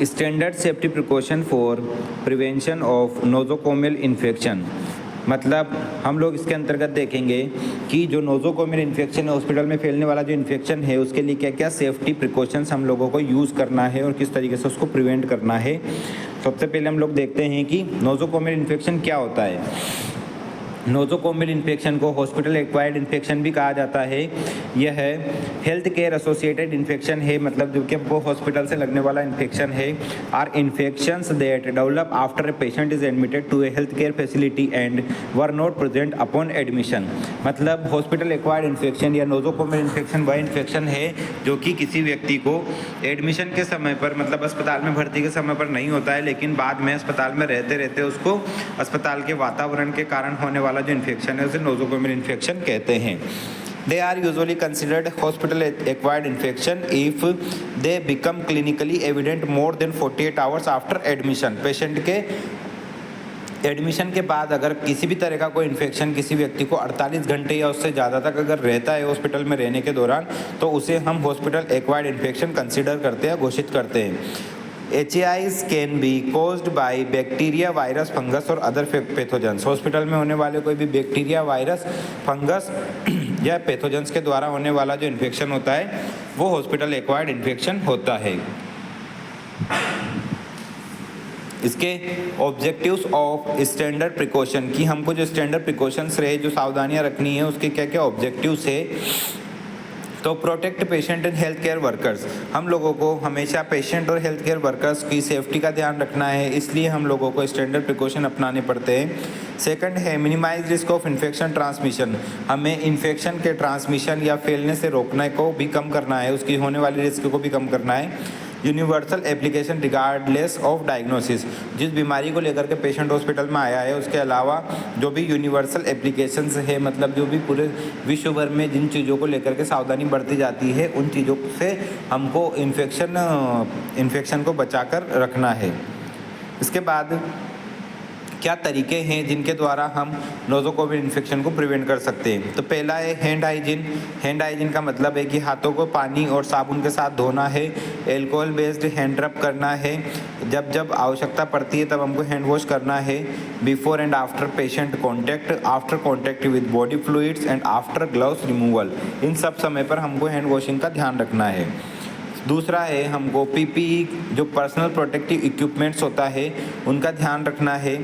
Standard safety precaution for prevention of nosocomial infection. मतलब हम लोग इसके अंतर्गत देखेंगे कि जो नोज़ोकोमियल इन्फेक्शन है, हॉस्पिटल में फैलने वाला जो इन्फेक्शन है, उसके लिए क्या क्या सेफ्टी प्रिकॉशंस हम लोगों को यूज़ करना है और किस तरीके से उसको प्रिवेंट करना है। सबसे पहले हम लोग देखते हैं कि नोज़ोकोमियल इन्फेक्शन क्या होता है। नोज़ोकोमियल इन्फेक्शन को हॉस्पिटल एक्वायर्ड इन्फेक्शन भी कहा जाता है। यह हेल्थ केयर एसोसिएटेड इन्फेक्शन है, मतलब जो कि हमको हॉस्पिटल से लगने वाला इन्फेक्शन है। Are infections that develop after a patient is admitted to a health care facility and were not present upon admission. मतलब हॉस्पिटल एक्वायर्ड इन्फेक्शन या नोज़ोकोमियल इन्फेक्शन वह इन्फेक्शन है जो कि किसी व्यक्ति को एडमिशन के समय पर, मतलब अस्पताल में भर्ती के समय पर नहीं होता है, लेकिन बाद में अस्पताल में रहते रहते उसको अस्पताल के वातावरण के कारण होने वाला जो इन्फेक्शन है उसे नोज़ोकोमियल इन्फेक्शन कहते हैं। They are usually considered hospital acquired infection if they become clinically evident more than 48 hours after admission। Patient के एडमिशन के बाद अगर किसी भी तरह का कोई इन्फेक्शन किसी व्यक्ति को 48 घंटे या उससे ज़्यादा तक अगर रहता है हॉस्पिटल में रहने के दौरान, तो उसे हम हॉस्पिटल एक्वायर्ड इन्फेक्शन कंसिडर करते हैं, घोषित करते हैं। HAIs can be caused by bacteria, virus, fungus और अदर पैथोजेंस। हॉस्पिटल में होने वाले कोई भी बैक्टीरिया, वायरस, फंगस या पैथोजेंस के द्वारा होने वाला जो इन्फेक्शन होता है वो हॉस्पिटल एक्वायर्ड इन्फेक्शन होता है। इसके ऑब्जेक्टिव्स ऑफ स्टैंडर्ड प्रिकॉशन की हमको जो स्टैंडर्ड प्रिकॉशंस रहे, जो सावधानियां रखनी है, उसके क्या क्या ऑब्जेक्टिव्स है। तो protect patient and health care workers, हम लोगों को हमेशा पेशेंट और हेल्थ केयर वर्कर्स की सेफ्टी का ध्यान रखना है, इसलिए हम लोगों को स्टैंडर्ड प्रिकॉशन अपनाने पड़ते हैं। सेकंड है minimize risk of infection transmission, हमें इन्फेक्शन के ट्रांसमिशन या फैलने से रोकने को भी कम करना है, उसकी होने वाली रिस्क को भी कम करना है। Universal application regardless of diagnosis, जिस बीमारी को लेकर के पेशेंट हॉस्पिटल में आया है उसके अलावा जो भी यूनिवर्सल एप्लीकेशंस है, मतलब जो भी पूरे विश्व भर में जिन चीज़ों को लेकर के सावधानी बरती जाती है उन चीज़ों से हमको इन्फेक्शन को बचाकर रखना है। इसके बाद क्या तरीके हैं जिनके द्वारा हम नोज़ोकोमियल इन्फेक्शन को प्रिवेंट कर सकते हैं। तो पहला है हैंड हाइजीन। हैंड हाइजीन का मतलब है कि हाथों को पानी और साबुन के साथ धोना है, एल्कोहल बेस्ड हैंड रब करना है, जब जब आवश्यकता पड़ती है तब हमको हैंड वॉश करना है। Before and after patient contact, after contact with body fluids and after gloves removal, इन सब समय पर हमको हैंड वॉशिंग का ध्यान रखना है। दूसरा है हमको PPE जो पर्सनल प्रोटेक्टिव इक्विपमेंट्स होता है उनका ध्यान रखना है,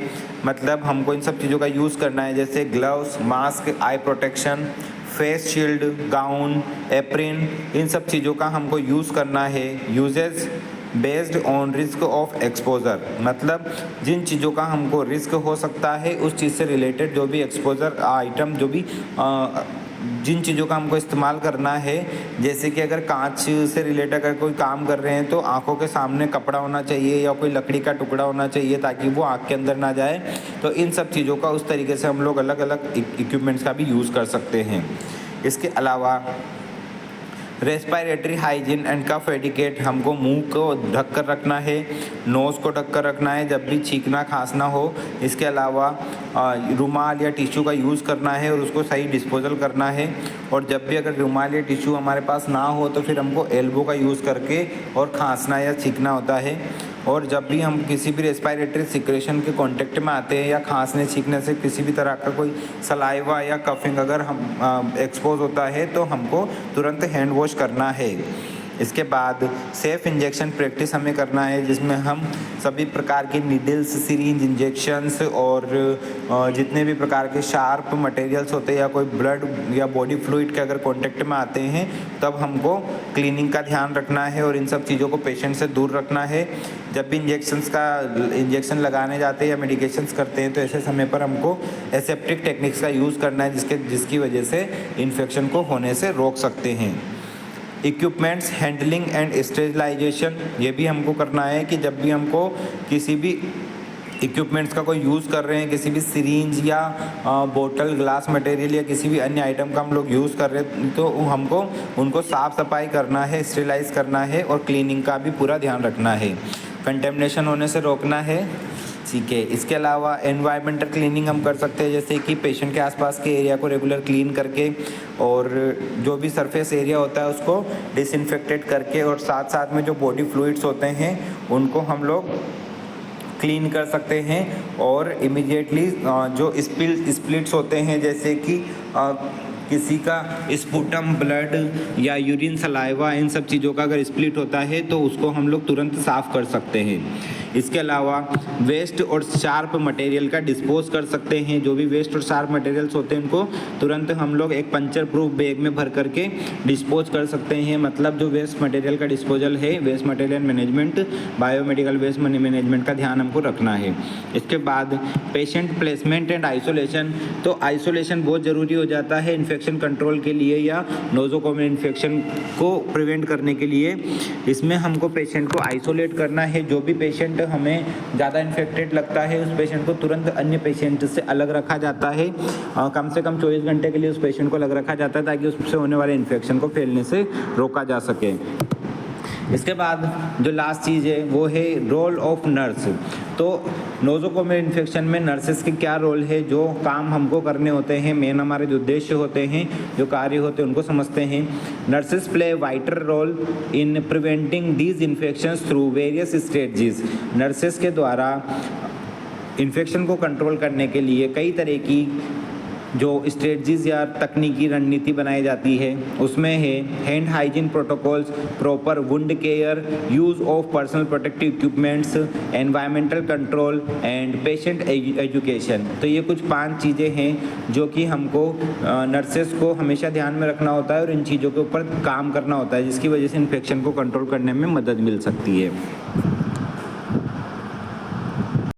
मतलब हमको इन सब चीज़ों का यूज़ करना है, जैसे gloves, mask, eye protection, face shield, gown, apron, इन सब चीज़ों का हमको यूज़ करना है। Uses based on risk of exposure, मतलब जिन चीज़ों का हमको रिस्क हो सकता है उस चीज़ से रिलेटेड जो भी एक्सपोजर आइटम, जो भी जिन चीज़ों का हमको इस्तेमाल करना है, जैसे कि अगर कांच से रिलेटेड अगर कोई काम कर रहे हैं तो आंखों के सामने कपड़ा होना चाहिए या कोई लकड़ी का टुकड़ा होना चाहिए ताकि वो आँख के अंदर ना जाए। तो इन सब चीज़ों का उस तरीके से हम लोग अलग अलग इक्विपमेंट्स का भी यूज़ कर सकते हैं। इसके अलावा respiratory hygiene and cough etiquette, हमको मुंह को ढक कर रखना है, नोज़ को ढक कर रखना है जब भी छींकना खांसना हो। इसके अलावा रुमाल या टिश्यू का यूज़ करना है और उसको सही डिस्पोजल करना है। और जब भी अगर रुमाल या टिश्यू हमारे पास ना हो तो फिर हमको एल्बो का यूज़ करके और खांसना या छींकना होता है। और जब भी हम किसी भी रेस्पिरेटरी सिक्रेशन के कांटेक्ट में आते हैं या खांसने छींकने से किसी भी तरह का कोई सलाइवा या कफिंग अगर हम एक्सपोज होता है तो हमको तुरंत हैंड वॉश करना है। इसके बाद सेफ़ इंजेक्शन प्रैक्टिस हमें करना है, जिसमें हम सभी प्रकार के नीडल्स, सिरिंज, इंजेक्शंस और जितने भी प्रकार के शार्प मटेरियल्स होते हैं या कोई ब्लड या बॉडी फ्लूइड के अगर कांटेक्ट में आते हैं तब हमको क्लीनिंग का ध्यान रखना है और इन सब चीज़ों को पेशेंट से दूर रखना है। जब भी इंजेक्शन लगाने जाते हैं या मेडिकेशंस करते हैं तो ऐसे समय पर हमको एसेप्टिक टेक्निक्स का यूज़ करना है, जिसकी वजह से इन्फेक्शन को होने से रोक सकते हैं। इक्विपमेंट्स हैंडलिंग एंड स्टेरिलाइजेशन, ये भी हमको करना है कि जब भी हमको किसी भी इक्विपमेंट्स का कोई यूज़ कर रहे हैं, किसी भी सिरिंज या बोतल, ग्लास मटेरियल या किसी भी अन्य आइटम का हम लोग यूज़ कर रहे हैं तो हमको उनको साफ़ सफाई करना है, स्टेरिलाइज करना है और क्लीनिंग का भी पूरा ध्यान रखना है। कंटेमिनेशन होने से रोकना है। ठीक है। इसके अलावा एनवायरमेंटल क्लीनिंग हम कर सकते हैं, जैसे कि पेशेंट के आसपास के एरिया को रेगुलर क्लीन करके और जो भी सरफेस एरिया होता है उसको डिसइंफेक्टेड करके, और साथ साथ में जो बॉडी फ्लूइड्स होते हैं उनको हम लोग क्लीन कर सकते हैं। और इमीडिएटली जो स्प्लिट्स होते हैं, जैसे कि किसी का स्पूटम, ब्लड या यूरिन, सलाइवा, इन सब चीज़ों का अगर स्प्लिट होता है तो उसको हम लोग तुरंत साफ़ कर सकते हैं। इसके अलावा वेस्ट और शार्प मटेरियल का डिस्पोज कर सकते हैं। जो भी वेस्ट और शार्प मटेरियल्स होते हैं उनको तुरंत हम लोग एक पंचर प्रूफ बैग में भर करके डिस्पोज कर सकते हैं। मतलब जो वेस्ट मटेरियल का डिस्पोजल है, waste material management, biomedical waste management का ध्यान हमको रखना है। इसके बाद पेशेंट प्लेसमेंट एंड आइसोलेशन। तो आइसोलेशन बहुत ज़रूरी हो जाता है इन्फेक्शन कंट्रोल के लिए या नोज़ोकोमियल इन्फेक्शन को प्रिवेंट करने के लिए। इसमें हमको पेशेंट को आइसोलेट करना है। जो भी पेशेंट हमें ज़्यादा इन्फेक्टेड लगता है उस पेशेंट को तुरंत अन्य पेशेंट से अलग रखा जाता है। कम से कम 24 घंटे के लिए उस पेशेंट को अलग रखा जाता है ताकि उससे होने वाले इन्फेक्शन को फैलने से रोका जा सके। इसके बाद जो लास्ट चीज़ है वो है रोल ऑफ नर्स। तो नोज़ोकोमियल इन्फेक्शन में नर्सेस के क्या रोल है, जो काम हमको करने होते हैं, मेन हमारे जो उद्देश्य होते हैं, जो कार्य होते हैं उनको समझते हैं। Nurses play vital role in preventing these infections through various strategies. Nurses के द्वारा इन्फेक्शन को कंट्रोल करने के लिए कई तरह की जो स्ट्रेटजीज या तकनीकी रणनीति बनाई जाती है। उसमें है hand hygiene protocols, proper wound care, use of personal protective equipments, environmental control and patient education. तो ये कुछ 5 चीज़ें हैं जो कि हमको नर्सेस को हमेशा ध्यान में रखना होता है और इन चीज़ों के ऊपर काम करना होता है, जिसकी वजह से इन्फेक्शन को कंट्रोल करने में मदद मिल सकती है।